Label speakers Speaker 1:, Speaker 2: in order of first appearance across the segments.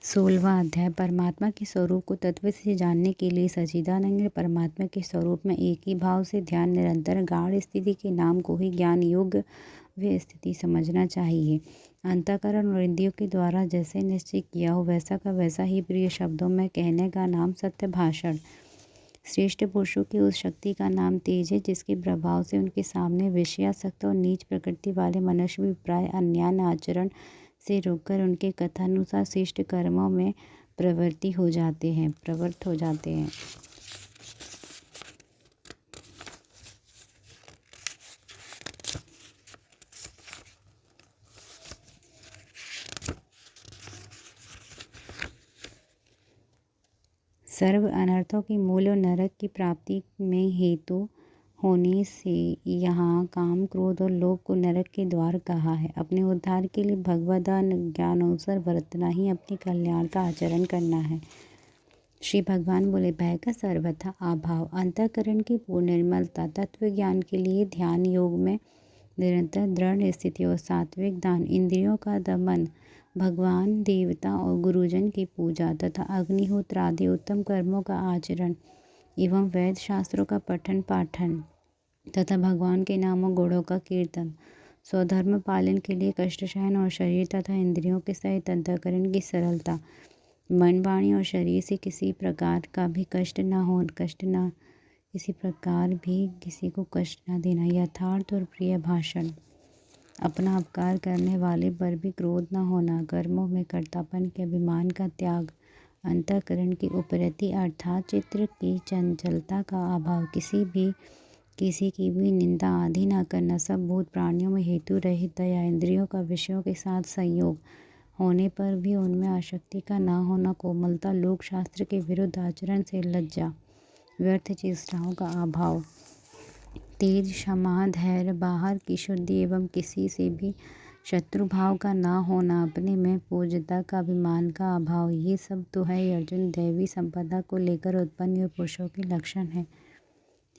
Speaker 1: 16वां अध्याय। परमात्मा के स्वरूप को तत्व से जानने के लिए सच्चिदानंद परमात्मा के स्वरूप में एक ही भाव से ध्यान निरंतर गाढ़ स्थिति के नाम को ही ज्ञान योग्य व स्थिति समझना चाहिए। अंतःकरण और इंद्रियों के द्वारा जैसे निश्चय किया हो वैसा का वैसा ही प्रिय शब्दों में कहने का नाम सत्य भाषण। श्रेष्ठ पुरुषों की उस शक्ति का नाम तेज है जिसके प्रभाव से उनके सामने विषयासक्त और नीच प्रकृति वाले मनुष्य भी प्राय अन्यान आचरण से रोककर उनके कथानुसार श्रेष्ठ कर्मों में प्रवृत्त हो जाते हैं। सर्व अनर्थों की मूल और नरक की प्राप्ति में हेतु होने से यहाँ काम क्रोध और लोभ को नरक के द्वार कहा है। अपने उद्धार के लिए भगवद ज्ञानानुसार वर्तना ही अपने कल्याण का आचरण करना है। श्री भगवान बोले, भय का सर्वथा अभाव, अंतःकरण की पूर्ण निर्मलता, तत्व ज्ञान के लिए ध्यान योग में निरंतर दृढ़ स्थिति और सात्विक दान, इंद्रियों का दमन, भगवान देवता और गुरुजन की पूजा तथा अग्निहोत्र आदि उत्तम कर्मों का आचरण एवं वेद शास्त्रों का पठन पाठन तथा भगवान के नामों गुणों का कीर्तन, स्वधर्म पालन के लिए कष्ट सहन और शरीर तथा इंद्रियों के सहित अंतःकरण की सरलता, मन वाणी और शरीर से किसी प्रकार का भी किसी को कष्ट न देना, यथार्थ और प्रिय भाषण, अपना अपकार करने वाले पर भी क्रोध न होना, कर्मों में कर्तापन के अभिमान का त्याग, अंतःकरण की उपरति अर्थात चित्र की चंचलता का अभाव, किसी की भी निंदा आदि न करना, सब भूत प्राणियों में हेतु रहित दया, इंद्रियों का विषयों के साथ संयोग होने पर भी उनमें आसक्ति का न होना, कोमलता, लोक शास्त्र के विरुद्ध आचरण से लज्जा, व्यर्थ चेष्टाओं का अभाव, तेज, क्षमा, धैर्य, बाहर की शुद्धि एवं किसी से भी शत्रु भाव का न होना, अपने में पूज्यता का अभिमान का अभाव, ये सब तो है अर्जुन दैवी संपदा को लेकर उत्पन्न हुए पुरुषों के लक्षण है।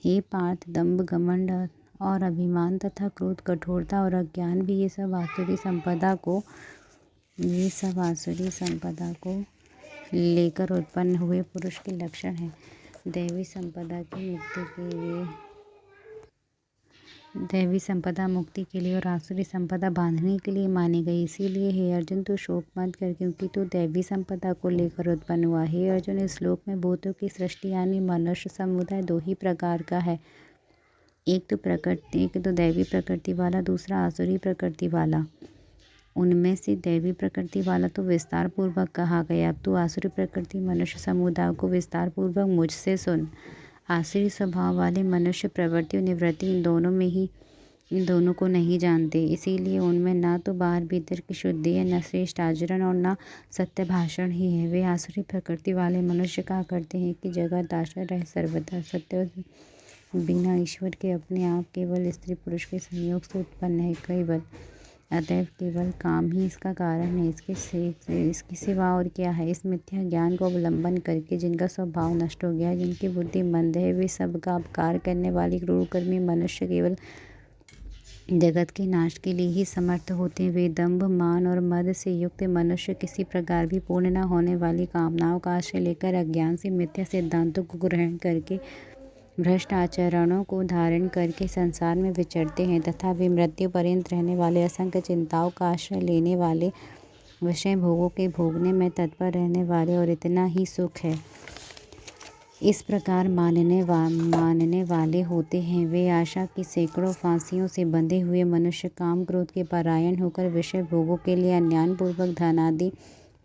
Speaker 1: हे पार्थ, दंभ, घमंड और अभिमान तथा क्रोध, कठोरता और अज्ञान भी ये सब आसुरी संपदा को लेकर उत्पन्न हुए पुरुष के लक्षण हैं। दैवी संपदा मुक्ति के लिए और आसुरी संपदा बांधने के लिए मानी गई। इसीलिए हे अर्जुन, तू शोक मत कर, क्योंकि तू दैवी संपदा को लेकर उत्पन्न हुआ। हे अर्जुन, इस श्लोक में भूतों की सृष्टि यानी मनुष्य समुदाय दो ही प्रकार का है, एक तो दैवी प्रकृति वाला, दूसरा आसुरी प्रकृति वाला। उनमें से दैवी प्रकृति वाला तो विस्तार पूर्वक कहा गया। अब तू आसुरी प्रकृति मनुष्य समुदाय को विस्तार पूर्वक मुझसे सुन। आसुरी स्वभाव वाले मनुष्य प्रवृत्ति और निवृत्ति इन दोनों को नहीं जानते, इसीलिए उनमें ना तो बाहर भीतर की शुद्धि है, न श्रेष्ठ आचरण और न सत्य भाषण ही है। वे आसुरी प्रकृति वाले मनुष्य कहा करते हैं कि जगत आश्रय रहे सर्वदा सत्य बिना ईश्वर के अपने आप केवल स्त्री पुरुष के संयोग से उत्पन्न है, केवल अतएव केवल काम ही इसका कारण है, इसके सिवा और क्या है। इस मिथ्या ज्ञान को अवलंबन करके जिनका स्वभाव नष्ट हो गया है, जिनकी बुद्धि मंद है, वे सबका अपकार करने वाले क्रूरकर्मी मनुष्य केवल जगत के नाश के लिए ही समर्थ होते हैं। वे दंभ, मान और मद से युक्त मनुष्य किसी प्रकार भी पूर्ण न होने वाली कामनाओं का आश्रय लेकर अज्ञान से मिथ्या सिद्धांतों को ग्रहण करके भ्रष्ट आचरणों को धारण करके संसार में विचरते हैं तथा वे मृत्यु पर्यंत रहने वाले असंख्य चिंताओं का आश्रय लेने वाले, विषय भोगों के भोगने में तत्पर रहने वाले और इतना ही सुख है इस प्रकार मानने वाले होते हैं। वे आशा की सैकड़ों फांसियों से बंधे हुए मनुष्य काम क्रोध के परायण होकर विषय भोगों के लिए अन्यानपूर्वक धन आदि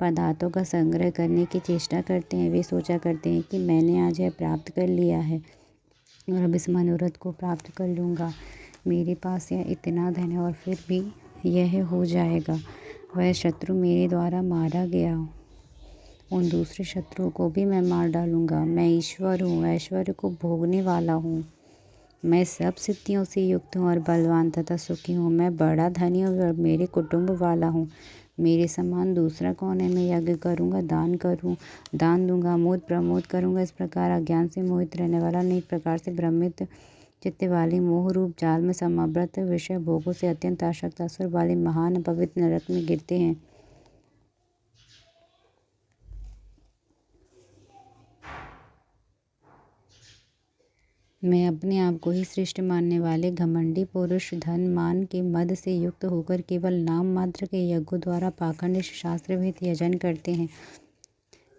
Speaker 1: पदार्थों का संग्रह करने की चेष्टा करते हैं। वे सोचा करते हैं कि मैंने आज यह प्राप्त कर लिया है और अब इस मनोरथ को प्राप्त कर लूँगा, मेरे पास यह इतना धन है और फिर भी यह हो जाएगा, वह शत्रु मेरे द्वारा मारा गया, उन दूसरे शत्रुओं को भी मैं मार डालूँगा। मैं ईश्वर हूँ, ऐश्वर्य को भोगने वाला हूँ, मैं सब सिद्धियों से युक्त हूँ और बलवान तथा सुखी हूँ। मैं बड़ा धनी और मेरे कुटुंब वाला हूँ, मेरे समान दूसरा कौन है। मैं यज्ञ करूँगा, दान दूंगा, मोद प्रमोद करूँगा। इस प्रकार अज्ञान से मोहित रहने वाला अनेक प्रकार से भ्रमित चित्त वाले मोह रूप जाल में समावृत विषय भोगों से अत्यंत आसक्त असुर वाले महान पवित्र नरक में गिरते हैं। मैं अपने आप को ही श्रेष्ठ मानने वाले घमंडी पुरुष धन मान के मद से युक्त होकर केवल नाम मात्र के यज्ञों द्वारा पाखंड शास्त्रविद यजन करते हैं।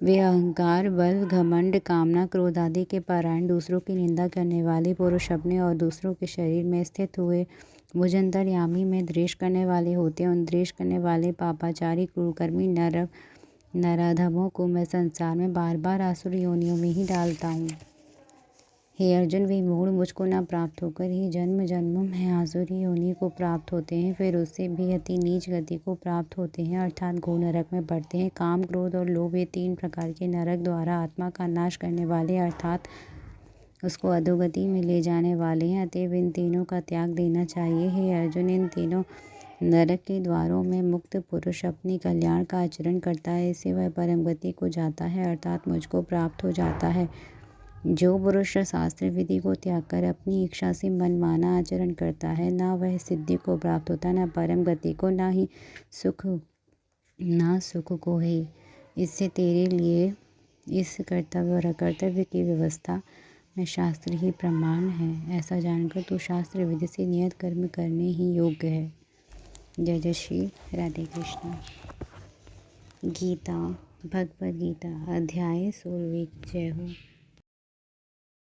Speaker 1: वे अहंकार, बल, घमंड, कामना, क्रोध आदि के परायण, दूसरों की निंदा करने वाले पुरुष अपने और दूसरों के शरीर में स्थित हुए मुझ अंतर्यामी में द्वेष करने वाले होते हैं। उन द्वेष करने वाले पापाचारी क्रूरकर्मी नराधमों को मैं संसार में बार बार आसुरी योनियों में ही डालता हूँ। हे अर्जुन, वे मूढ़ मुझको न प्राप्त होकर ही जन्म जन्म में आसुरी योनि को प्राप्त होते हैं, फिर उससे भी अति नीच गति को प्राप्त होते हैं, अर्थात घोर नरक में पड़ते हैं। काम, क्रोध और लोभ ये 3 प्रकार के नरक द्वारा आत्मा का नाश करने वाले अर्थात उसको अधोगति में ले जाने वाले हैं। अतएव इन तीनों का त्याग देना चाहिए। हे अर्जुन, इन तीनों नरक के द्वारों में मुक्त पुरुष अपनी कल्याण का आचरण करता है, इससे वह परम गति को जाता है अर्थात मुझको प्राप्त हो जाता है। जो पुरुष शास्त्र विधि को त्याग कर अपनी इच्छा से मनमाना आचरण करता है, ना वह सिद्धि को प्राप्त होता, ना परम गति को, ना ही सुख को है। इससे तेरे लिए इस कर्तव्य और अकर्तव्य की व्यवस्था में शास्त्र ही प्रमाण है। ऐसा जानकर तू शास्त्र विधि से नियत कर्म करने ही योग्य है। जय जय श्री राधे कृष्ण। गीता, भगवद गीता, अध्याय 16। जय हो।